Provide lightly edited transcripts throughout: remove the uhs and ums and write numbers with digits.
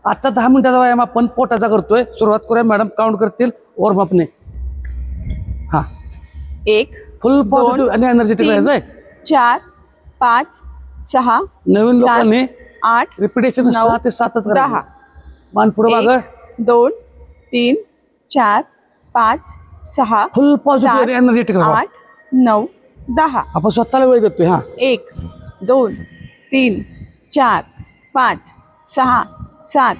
आजचा 10 मिनिटाचा व्यायाम आपण पोटाचा करतोय. सुरुवात करूया मॅडम, काउंट करतील वॉर्मअपने. हा, 1 फुल पॉझिटिव्ह आणि एनर्जेटिक राहायचं आहे. 4 5 6 नवीन लोकांनी 8 रिपिटेशन 6 ते 7च करायचं. मान पुढे मागं. 1 2 3 4 5 6 फुल पॉझिटिव्ह आणि एनर्जेटिक राहा. 8 9 10. आपण स्वतःला वेळ देतोय. हा, 1 2 3 4 5 6 7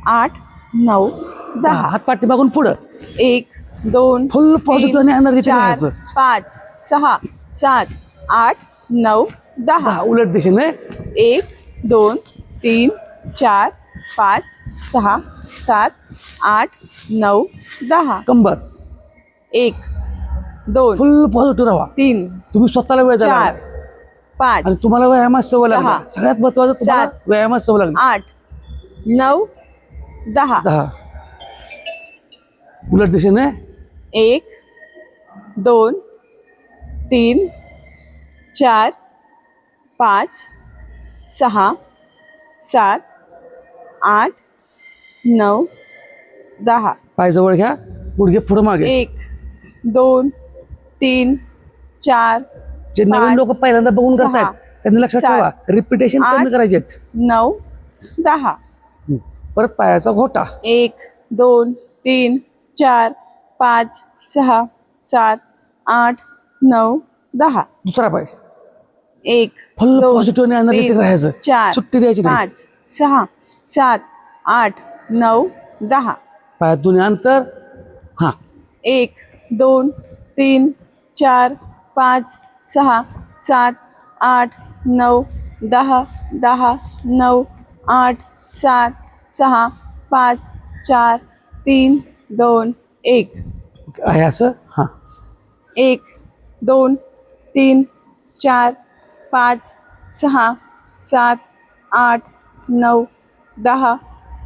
8 9 10. हात पाठी मागून पुढं. 1 2 फुल पॉझिटिव्ह आणि एनर्जेटिक राहायचं. 5 6 7 8 9 10. उलट दिशेने. 1 2 3 4 5 6 7 8 9 10. कंबर. 1 2 फुल पॉझिटिव्ह राहा. 3 तुम्ही स्वतःला वेळ द्या. 4 5 आणि तुम्हाला व्यायामात सवय लागली. 6 सगळ्यात महत्वाचं तुम्हाला 7 व्यायामात सवय लागली. 8 9 10. 10 उलट दिशेने. 1 2 3 4 5 6 7 8 9 10. पाय जवळ घ्या, गुडघे पुढे मागे. 1 2 3 4 जे नवीन लोक पहिल्यांदा बघून 6, करतायत त्यांनी लक्षात 7, ठेवा, रिपिटेशन 8, कमी करायचे आहेत. 9 10. परत पायाचा घोटा. 1 2 3 4 5 6 7 8 9 10. दुसरा पाय. 1 फुल पॉझिटिव्ह आणि एनर्जेटिक राहायचं. 4 सुट्टी द्यायची नाही. 5 6 7 8 9 10. पायात दोन्ही अंतर. हा, 1 2 3 4 5 6 7 8 9 10 10 9 8 7 6 5 4 3 2 1. आहे असं. हा, 1 2 3 4 5 6 7 8 9 10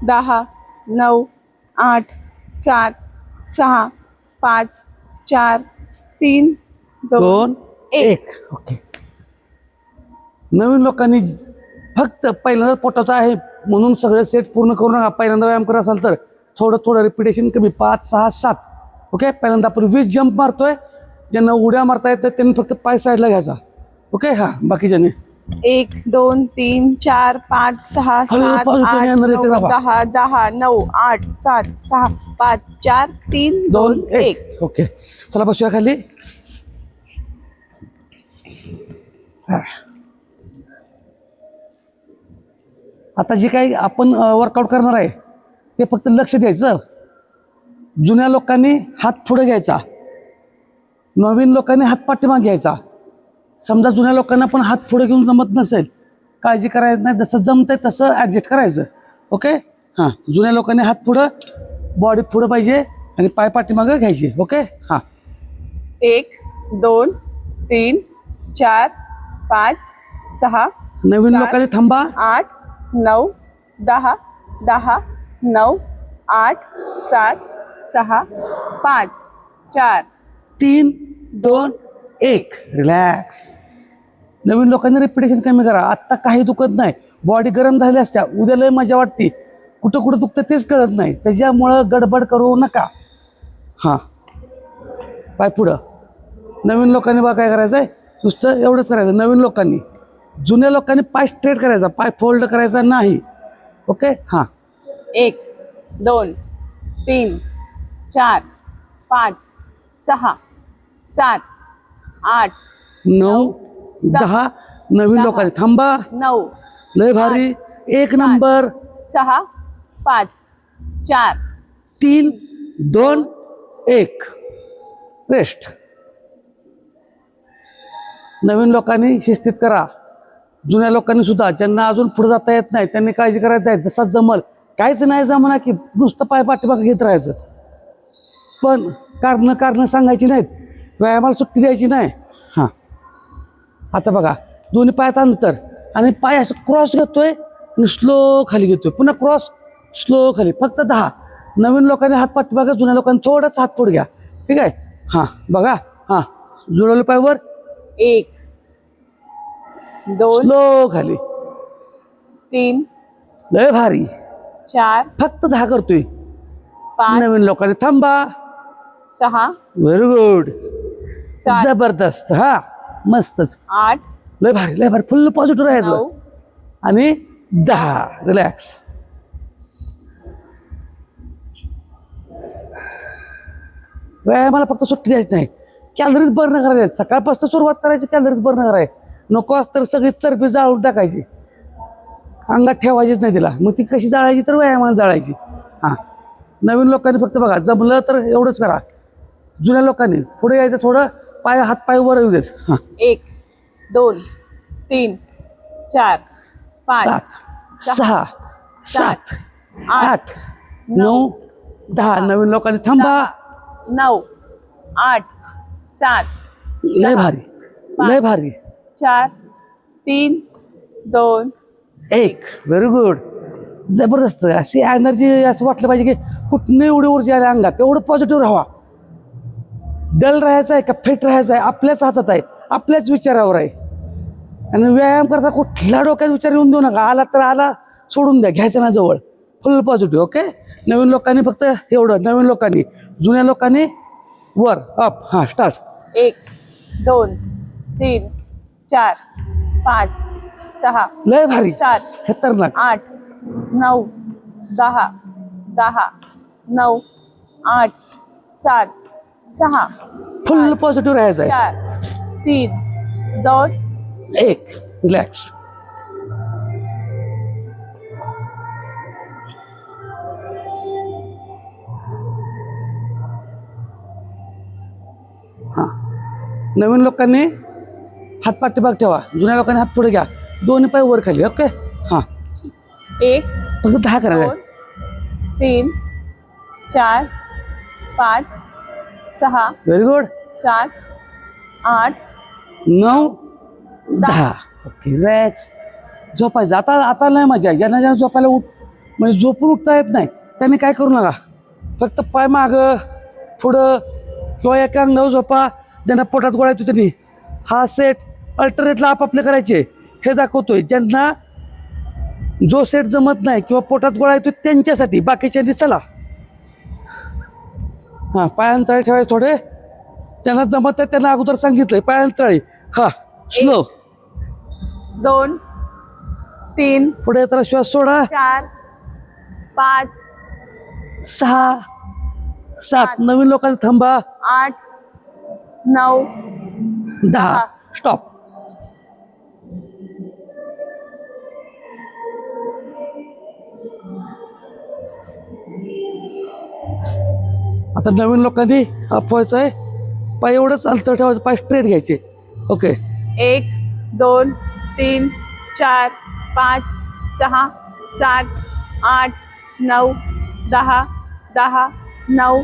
10 9 8 7 6 5 4 3 2 1. ओके. नवीन लोकांनी फक्त पहिल्यांदा पोटाचा आहे म्हणून सगळे सेट पूर्ण करू नका. पहिल्यांदा व्यायाम करत असाल तर थोडं थोडं रिपिटेशन कमी. 5 6 7. ओके. पहिल्यांदा आपण 20 जंप मारतोय. ज्यांना उड्या मारता येतात त्यांनी फक्त पाय साईडला घ्यायचा. ओके. हा, बाकीच्याने 1 2 3 4 5 6 7 8 9 10 10 9 8 7 6 5 4 3 2 1. ओके. चला बसूया खाली. आता जे काही आपण वर्कआउट करणार आहे ते फक्त लक्ष द्यायचं. जुन्या लोकांनी हात पुढे घ्यायचा, नवीन लोकांनी हात पाठीमागे घ्यायचा. समजा जुन्या लोकांना पण हात पुढे घेऊन जमत नसेल, काळजी करायचं नाही, जसं जमतंय तसं ॲडजस्ट करायचं. ओके. हां, जुन्या लोकांनी हात पुढं, बॉडी पुढं पाहिजे आणि पाय पाठीमागे घ्यायचे. ओके. हां, 1 2 3 4 5 6 नवीन लोकांनी थांबा. 8 9 10 10 9 8 7 6 5 4 3 2 1. रिलॅक्स. नवीन लोकांनी रिपिटेशन कमी करा. आत्ता काही दुखत नाही, बॉडी गरम झाली असत्या, उद्या लय मजा वाटते. कुठं कुठं दुखतं तेच कळत नाही, त्याच्यामुळं गडबड करू नका. हां, पाय पुढं. नवीन लोकांनी बघा काय करायचं आहे, नुसतं एवढंच करायचं. नवीन लोकांनी, जुन्या लोकांनी पाय स्ट्रेट करायचा, पाय फोल्ड करायचा नाही. ओके. हां, 1 2 3 4 5 6 7 8 9 10. नवीन लोकांनी थांबा. 9 लय भारी. 1 नंबर. 6 5 4 3 2 1. रेस्ट. नवीन लोकांनी शिस्तीत करा. जुन्या लोकांनी सुद्धा, ज्यांना अजून पुढे जाता येत नाही त्यांनी काळजी करायचं आहे. जसा जमल, काहीच नाही जमना की नुसतं पाय पाठीमागे घेत राहायचं. पण कारणं सांगायची नाहीत, व्यायामाला सुट्टी द्यायची नाही. हां, आता बघा, दोन्ही पायात अंतर आणि पाय असं क्रॉस घेतोय आणि स्लो खाली घेतोय, पुन्हा क्रॉस, स्लो खाली. फक्त 10. नवीन लोकांनी हात पाठीमागे, जुन्या लोकांनी थोडंच हात पुढे घ्या. ठीक आहे. हां, बघा. हां, जुळवले पायवर. 1 2 स्लो खाली. 3 लय भारी. 4 फक्त 10 करतोय. 5 नवीन लोकांनी थांबा. 6 व्हेरी गुड. 7 जबरदस्त. हा मस्तच. 8 लय भारी फुल पॉझिटिव्ह राहायचं. 9 आणि 10 रिलॅक्स. व्यायामाला फक्त सुट्टी द्यायची नाही. कॅलरीज बर्न करायचे. सकाळपासून सुरुवात करायची, कॅलरीज बर्न करायची. नको असतं सगळी चरबी जाळून टाकायची, अंगात ठेवायचीच नाही तिला. मग ती कशी जाळायची तर व्यायामाला जाळायची. हां, नवीन लोकांनी फक्त बघा, जमलं तर एवढंच करा. जुन्या लोकांनी पुढे यायचं, थोडं हात पाय वर येऊ देत. हां, 1 2 3 4 5 5 6 7 8 9 10. नवीन लोकांनी थांबा. 9 8 7 लय भारी. 4 3 2 1. Very good. जबरदस्त. अशी एनर्जी, असं वाटलं पाहिजे की कुठनं एवढी ऊर्जा आल्या अंगात. एवढं पॉझिटिव्ह राहा. डल राहायचं आहे का फिट राहायचं आहे आपल्याच हातात आहे, आपल्याच विचारावर आहे. आणि व्यायाम करता कुठल्या डोक्यात विचार येऊन देऊ नका. आला तर आला, सोडून द्या, घ्यायचं ना जवळ. फुल पॉझिटिव्ह. ओके. नवीन लोकांनी फक्त एवढं. नवीन लोकांनी, जुन्या लोकांनी वर अप. हां, स्टार्ट. 1 2 3 4 5 6 लय भारी. 7 खतरनाक. 8 9 10 10 9 8 7 6 फुल पॉझिटिव्ह राहायचं आहे. 4 3 2 1. रिलॅक्स. हां, नवीन लोकांनी हात पाठीमाग ठेवा, जुन्या लोकांनी हात पुढे घ्या, दोन्ही पाय वर खाली. ओके. हां, 1 फक्त 10 करा. 2 3 4 5 6 व्हेरी गुड. 7 8 9 10. ओके. रिलॅक्स. झोपायचं. आता नाही मजा. ज्यांना झोपायला म्हणजे झोपून उठता येत नाही त्यांनी काय करू नका. फक्त पाय मागं पुढं किंवा एका अंगावर झोपा. ज्यांना पोटात गोळा येतो त्यांनी हा सेट अल्टरनेटला आपापले करायचे, हे दाखवतोय. ज्यांना जो सेट जमत नाही किंवा पोटात गोळा येतो त्यांच्यासाठी, बाकीच्यांनी चला. हां, पायांतळी ठेवायचे थोडे. ज्यांना जमत आहे त्यांना अगोदर सांगितलंय पायांतळी. हां, स्लो. 2 3 पुढे येताना श्वास सोडा. 4 5 6 7. नवीन लोकांनी थांबा. 8 9 10. स्टॉप. आता नवीन लोकांनी अपवायचं आहे. पाय एवढंच अंतर ठेवायचं, पाय स्ट्रेट घ्यायचे. ओके. 1 2 3 4 5 6 7 8 9 10 10 9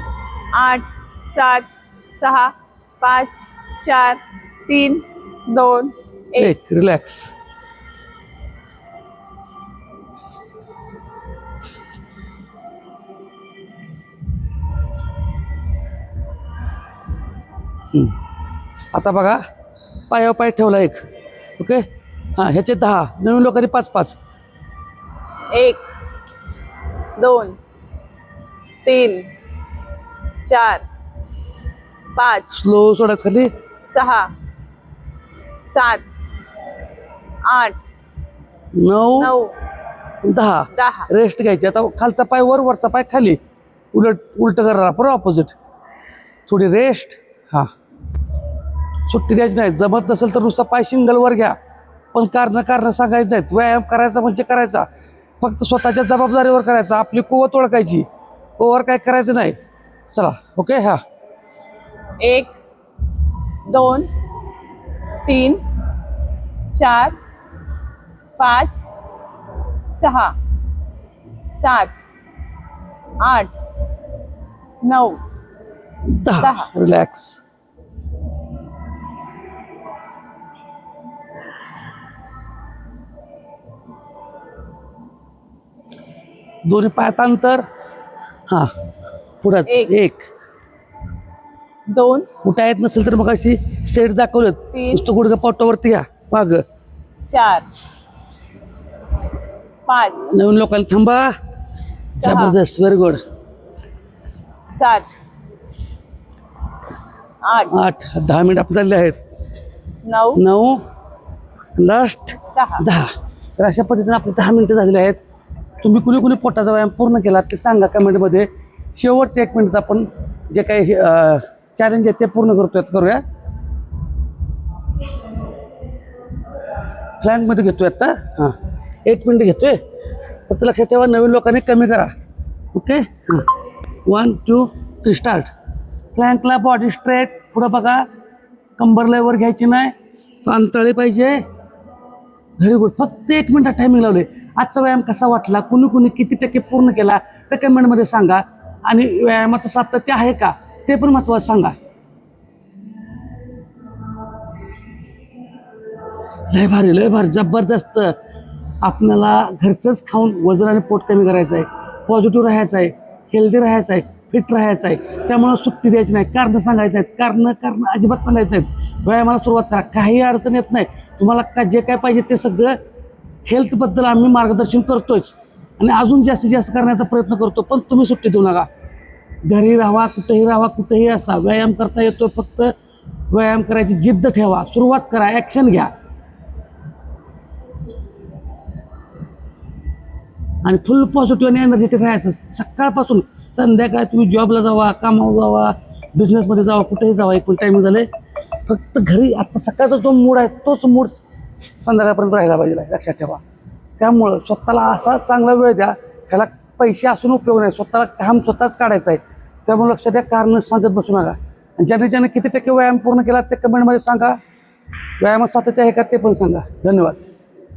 8 7 6 5 4 3 2 1. रिलॅक्स. आता बघा, पायावर पाय ठेवला एक. ओके. हां, ह्याचे 10. नवीन लोकांनी 5 5. 1 2 3 4 5 स्लो सोडायचं खाली. 6 7 8 9 9 10. 10. रेस्ट घ्यायची. आता खालचा पाय वर, वरचा पाय खाली. उलट करणार, बरोबर ऑपोजिट. थोडी रेस्ट. हां, सुट्टी द्यायची नाही. जमत नसेल तर नुसता पाय सिंगलवर घ्या, पण कारण सांगायचं नाहीत. व्यायाम करायचा म्हणजे करायचा, फक्त स्वतःच्या जबाबदारीवर करायचा. आपली कुवत ओळखायची, ओव्हर काय करायचं नाही. चला. ओके. हां, 1 2 3 4 5 6 7 8 9 10. रिलॅक्स. दोन्ही पायात अंतर. हां, पुढंच. 1 2 उठा येत नसेल तर मग अशी सेट दाखवलेत. 3 नुसतं गुडघा पोटावरती घ्या माग. 4 5 नवीन लोकांना थांबा. 6 जबरदस्त, व्हेरी गुड. 7 8 8, 10 मिनिट आपले झालेले आहेत. 9 9, लास्ट 10. तर अशा पद्धतीने आपले 10 मिनिटं झालेले आहेत. तुम्ही कुणी कुणी पोटाचा व्यायाम पूर्ण केला ते सांगा कमेंटमध्ये. शेवटचं 1 मिनिटचं आपण जे काही चॅलेंज आहे ते पूर्ण करूया. फ्लँकमध्ये घेतोय आता. हां, 1 मिनिट घेतोय. फक्त लक्षात ठेवा नवीन लोकांनी कमी करा. ओके. हां, 1 2 3 स्टार्ट. फ्लँकला बॉडी स्ट्रेट, पुढं बघा, कंबर लयवर घ्यायची नाही, अंतळी पाहिजे. Very good. फक्त 1 मिनिटात टायमिंग लावले. आजचा व्यायाम कसा वाटला, कुणी कुणी किती टक्के पूर्ण केला ते कमेंटमध्ये सांगा. आणि व्यायामाचं सातत्य आहे का ते पण महत्त्वाचं सांगा. लय भारी जबरदस्त. आपल्याला घरचंच खाऊन वजन आणि पोट कमी करायचं आहे, पॉझिटिव्ह राहायचं आहे, हेल्दी राहायचं आहे, फिट राहायचं आहे. त्यामुळं सुट्टी द्यायची नाही, कारणं सांगायचं नाहीत, कारण अजिबात सांगायचं नाहीत. व्यायामाला सुरुवात करा, काही अडचण येत नाही. तुम्हाला जे काय पाहिजे ते सगळं हेल्थबद्दल आम्ही मार्गदर्शन करतोच आणि अजून जास्तीत जास्त करण्याचा प्रयत्न करतो. पण तुम्ही सुट्टी देऊ नका. घरी राहा, कुठेही असा व्यायाम करता येतो. फक्त व्यायाम करायची जिद्द ठेवा, सुरुवात करा, ॲक्शन घ्या आणि फुल पॉझिटिव्ह आणि एनर्जेटिक राहायचं. सकाळपासून संध्याकाळी तुम्ही जॉबला जावा, कामावर जावा, बिझनेसमध्ये जावा, कुठेही जावा. एकूण टाईम झाले. फक्त घरी आत्ता सकाळचा जो मूड आहे तोच मूड संध्याकाळपर्यंत राहायला पाहिजे, लक्षात ठेवा. त्यामुळं स्वतःला असा चांगला वेळ द्या. ह्याला पैसे असून उपयोग नाही, स्वतःला काम स्वतःच काढायचं आहे. त्यामुळे लक्षात द्या, कारणं सांगत बसू नका. आणि ज्याने किती टक्के व्यायाम पूर्ण केला ते कमेंटमध्ये सांगा. व्यायामात सातत्य आहे का ते पण सांगा. धन्यवाद.